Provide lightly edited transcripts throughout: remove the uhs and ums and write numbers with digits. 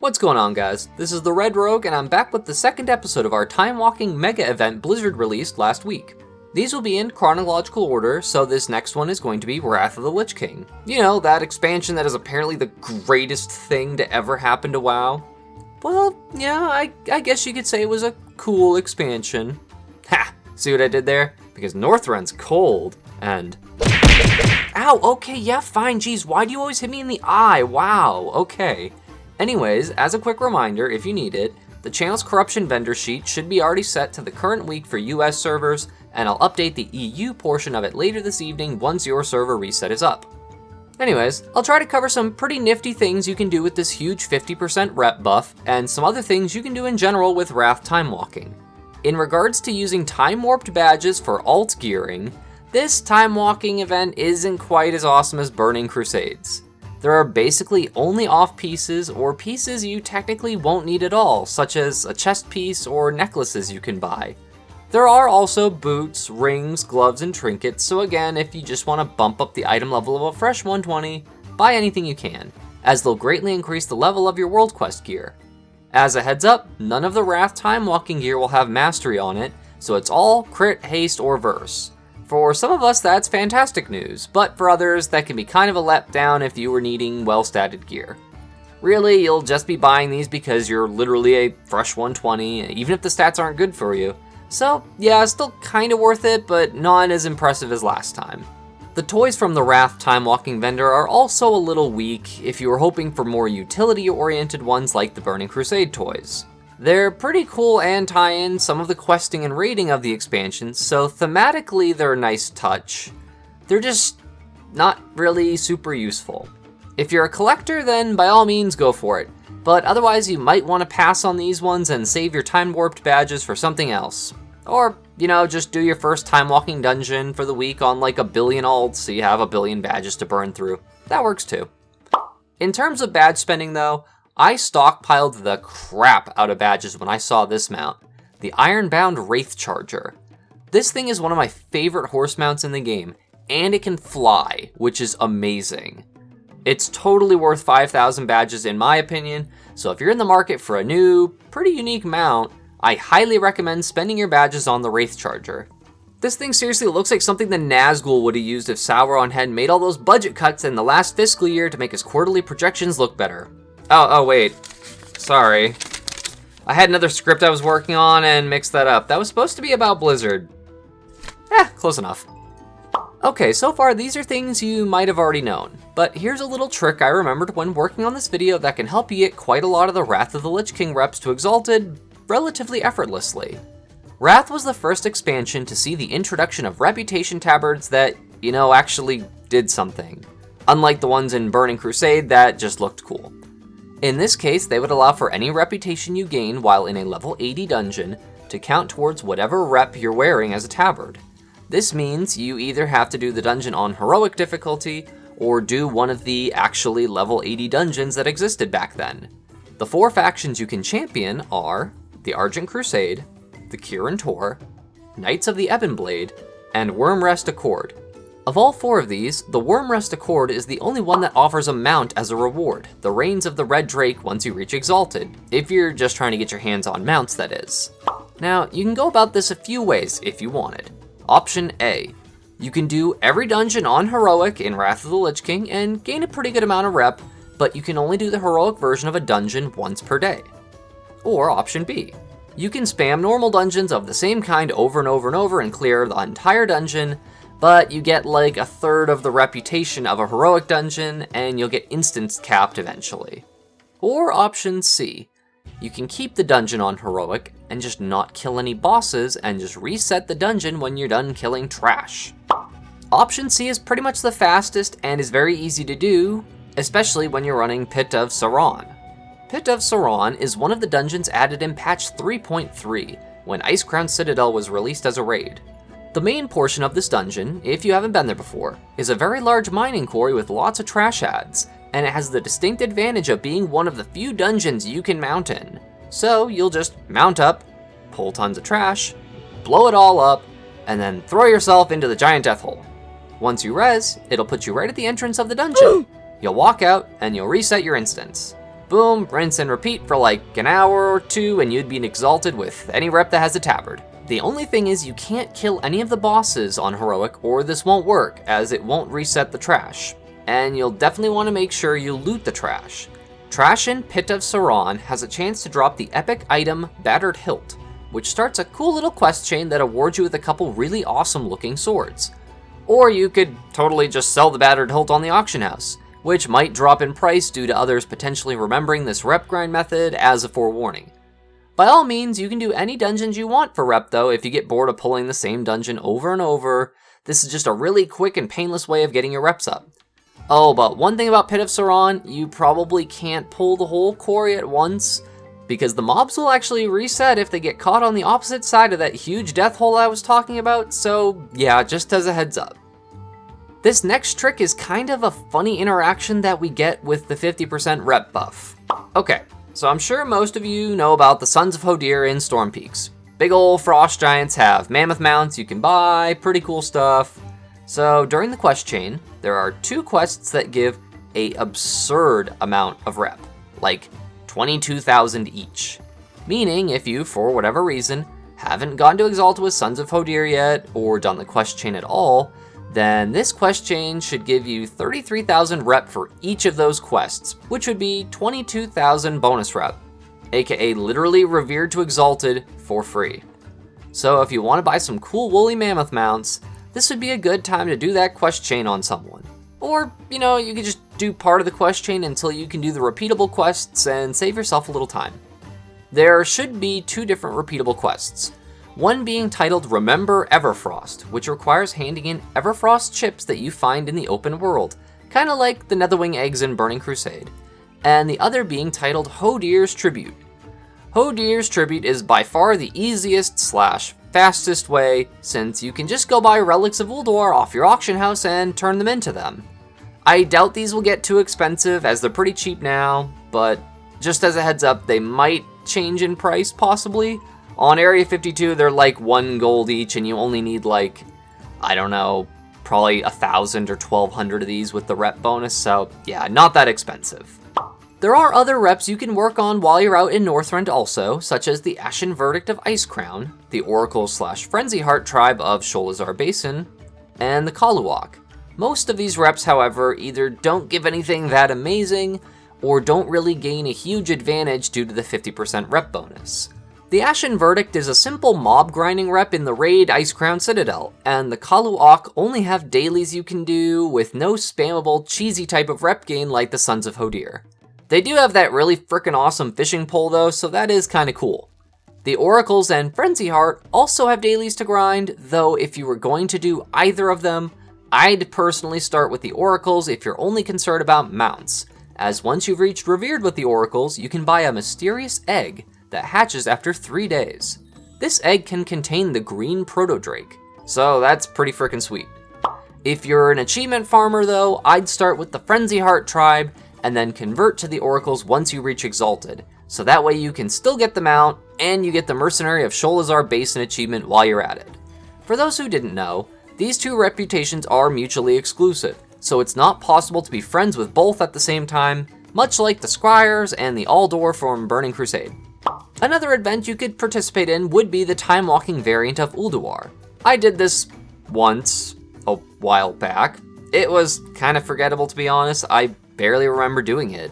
What's going on, guys? This is the Red Rogue, and I'm back with the second episode of our Timewalking mega event Blizzard released last week. These will be in chronological order, so this next one is going to be Wrath of the Lich King. You know, that expansion that is apparently the greatest thing to ever happen to WoW. Well, yeah, I guess you could say it was a cool expansion. Ha! See what I did there? Because Northrend's cold, and... Ow, okay, yeah, fine, geez, why do you always hit me in the eye? Wow, okay. Anyways, as a quick reminder, if you need it, the channel's corruption vendor sheet should be already set to the current week for US servers, and I'll update the EU portion of it later this evening once your server reset is up. Anyways, I'll try to cover some pretty nifty things you can do with this huge 50% rep buff, and some other things you can do in general with Wrath Timewalking. In regards to using Timewarped badges for alt gearing, this Timewalking event isn't quite as awesome as Burning Crusades. There are basically only off pieces or pieces you technically won't need at all, such as a chest piece or necklaces you can buy. There are also boots, rings, gloves, and trinkets, so again, if you just want to bump up the item level of a fresh 120, buy anything you can, as they'll greatly increase the level of your World Quest gear. As a heads up, none of the Wrath Timewalking gear will have mastery on it, so it's all crit, haste, or verse. For some of us, that's fantastic news, but for others, that can be kind of a letdown if you were needing well-statted gear. Really, you'll just be buying these because you're literally a fresh 120, even if the stats aren't good for you. So, yeah, still kinda worth it, but not as impressive as last time. The toys from the Wrath Timewalking vendor are also a little weak if you were hoping for more utility-oriented ones like the Burning Crusade toys. They're pretty cool and tie in some of the questing and raiding of the expansions, so thematically they're a nice touch. They're just not really super useful. If you're a collector, then by all means go for it, but otherwise you might want to pass on these ones and save your Timewarped badges for something else. Or, you know, just do your first Timewalking dungeon for the week on like 1 billion alts so you have 1 billion badges to burn through. That works too. In terms of badge spending though, I stockpiled the crap out of badges when I saw this mount, the Ironbound Wraithcharger. This thing is one of my favorite horse mounts in the game, and it can fly, which is amazing. It's totally worth 5,000 badges in my opinion, so if you're in the market for a new, pretty unique mount, I highly recommend spending your badges on the Wraithcharger. This thing seriously looks like something the Nazgul would have used if Sauron had made all those budget cuts in the last fiscal year to make his quarterly projections look better. Oh, wait. Sorry. I had another script I was working on and mixed that up. That was supposed to be about Blizzard. Close enough. Okay, so far these are things you might have already known, but here's a little trick I remembered when working on this video that can help you get quite a lot of the Wrath of the Lich King reps to Exalted relatively effortlessly. Wrath was the first expansion to see the introduction of reputation tabards that, you know, actually did something. Unlike the ones in Burning Crusade that just looked cool. In this case, they would allow for any reputation you gain while in a level 80 dungeon to count towards whatever rep you're wearing as a tabard. This means you either have to do the dungeon on heroic difficulty, or do one of the actually level 80 dungeons that existed back then. The 4 factions you can champion are the Argent Crusade, the Kirin Tor, Knights of the Ebon Blade, and Wyrmrest Accord. Of all 4 of these, the Wyrmrest Accord is the only one that offers a mount as a reward, the Reins of the Red Drake once you reach Exalted, if you're just trying to get your hands on mounts, that is. Now, you can go about this a few ways if you wanted. Option A. You can do every dungeon on Heroic in Wrath of the Lich King and gain a pretty good amount of rep, but you can only do the Heroic version of a dungeon once per day. Or Option B. You can spam normal dungeons of the same kind over and over and over and clear the entire dungeon, but you get like 1/3 of the reputation of a heroic dungeon, and you'll get instance capped eventually. Or Option C. You can keep the dungeon on heroic, and just not kill any bosses, and just reset the dungeon when you're done killing trash. Option C is pretty much the fastest, and is very easy to do, especially when you're running Pit of Sauron. Pit of Sauron is one of the dungeons added in patch 3.3, when Icecrown Citadel was released as a raid. The main portion of this dungeon, if you haven't been there before, is a very large mining quarry with lots of trash ads, and it has the distinct advantage of being one of the few dungeons you can mount in. So you'll just mount up, pull tons of trash, blow it all up, and then throw yourself into the giant death hole. Once you res, it'll put you right at the entrance of the dungeon. You'll walk out, and you'll reset your instance. Boom, rinse and repeat for like an hour or two and you'd be an Exalted with any rep that has a tabard. The only thing is you can't kill any of the bosses on Heroic or this won't work, as it won't reset the trash. And you'll definitely want to make sure you loot the trash. Trash in Pit of Sauron has a chance to drop the epic item Battered Hilt, which starts a cool little quest chain that awards you with a couple really awesome looking swords. Or you could totally just sell the Battered Hilt on the auction house, which might drop in price due to others potentially remembering this rep grind method as a forewarning. By all means, you can do any dungeons you want for rep though if you get bored of pulling the same dungeon over and over. This is just a really quick and painless way of getting your reps up. Oh, but one thing about Pit of Sauron, you probably can't pull the whole quarry at once, because the mobs will actually reset if they get caught on the opposite side of that huge death hole I was talking about, so yeah, just as a heads up. This next trick is kind of a funny interaction that we get with the 50% rep buff. Okay, so I'm sure most of you know about the Sons of Hodir in Storm Peaks. Big ol' frost giants have mammoth mounts you can buy, pretty cool stuff. So during the quest chain, there are 2 quests that give a absurd amount of rep, like 22,000 each. Meaning if you, for whatever reason, haven't gone to Exalted with Sons of Hodir yet, or done the quest chain at all, then this quest chain should give you 33,000 rep for each of those quests, which would be 22,000 bonus rep, aka literally revered to Exalted for free. So if you want to buy some cool woolly mammoth mounts, this would be a good time to do that quest chain on someone. Or, you know, you could just do part of the quest chain until you can do the repeatable quests and save yourself a little time. There should be 2 different repeatable quests. One being titled Remember Everfrost, which requires handing in Everfrost chips that you find in the open world, kinda like the Netherwing eggs in Burning Crusade. And the other being titled Hodir's Tribute. Hodir's Tribute is by far the easiest / fastest way, since you can just go buy relics of Ulduar off your auction house and turn them into them. I doubt these will get too expensive as they're pretty cheap now, but just as a heads up, they might change in price possibly. On Area 52, they're like 1 gold each and you only need like, I don't know, probably 1,000 or 1,200 of these with the rep bonus, so yeah, not that expensive. There are other reps you can work on while you're out in Northrend also, such as the Ashen Verdict of Icecrown, the Oracle / Frenzy Heart tribe of Sholazar Basin, and the Kaluak. Most of these reps, however, either don't give anything that amazing, or don't really gain a huge advantage due to the 50% rep bonus. The Ashen Verdict is a simple mob grinding rep in the raid Icecrown Citadel, and the Kaluak only have dailies you can do with no spammable cheesy type of rep gain like the Sons of Hodir. They do have that really frickin' awesome fishing pole though, so that is kinda cool. The Oracles and Frenzy Heart also have dailies to grind, though if you were going to do either of them, I'd personally start with the Oracles if you're only concerned about mounts, as once you've reached Revered with the Oracles, you can buy a mysterious egg that hatches after 3 days. This egg can contain the green Proto-Drake, so that's pretty frickin' sweet. If you're an achievement farmer though, I'd start with the Frenzy Heart tribe, and then convert to the Oracles once you reach Exalted, so that way you can still get the mount, and you get the Mercenary of Sholazar Basin achievement while you're at it. For those who didn't know, these 2 reputations are mutually exclusive, so it's not possible to be friends with both at the same time, much like the Squires and the Ulduar from Burning Crusade. Another event you could participate in would be the Timewalking variant of Ulduar. I did this once, a while back. It was kind of forgettable to be honest, I barely remember doing it.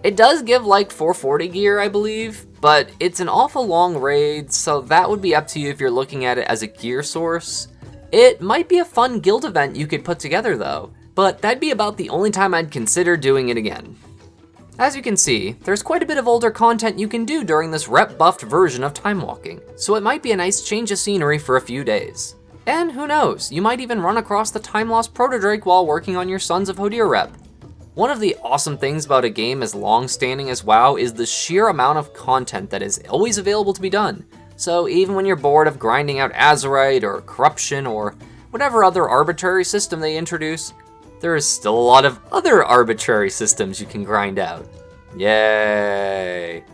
It does give like 440 gear, I believe, but it's an awful long raid, so that would be up to you if you're looking at it as a gear source. It might be a fun guild event you could put together though, but that'd be about the only time I'd consider doing it again. As you can see, there's quite a bit of older content you can do during this rep-buffed version of Timewalking, so it might be a nice change of scenery for a few days. And who knows, you might even run across the time-lost Proto-Drake while working on your Sons of Hodir rep. One of the awesome things about a game as long-standing as WoW is the sheer amount of content that is always available to be done. So even when you're bored of grinding out Azerite or Corruption or whatever other arbitrary system they introduce, there is still a lot of other arbitrary systems you can grind out. Yay!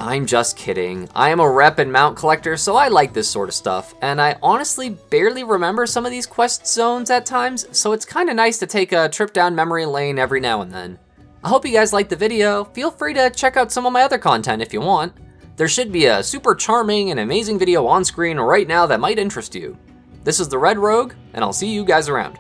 I'm just kidding. I am a rep and mount collector, so I like this sort of stuff, and I honestly barely remember some of these quest zones at times, so it's kinda nice to take a trip down memory lane every now and then. I hope you guys liked the video. Feel free to check out some of my other content if you want. There should be a super charming and amazing video on screen right now that might interest you. This is the Red Rogue, and I'll see you guys around.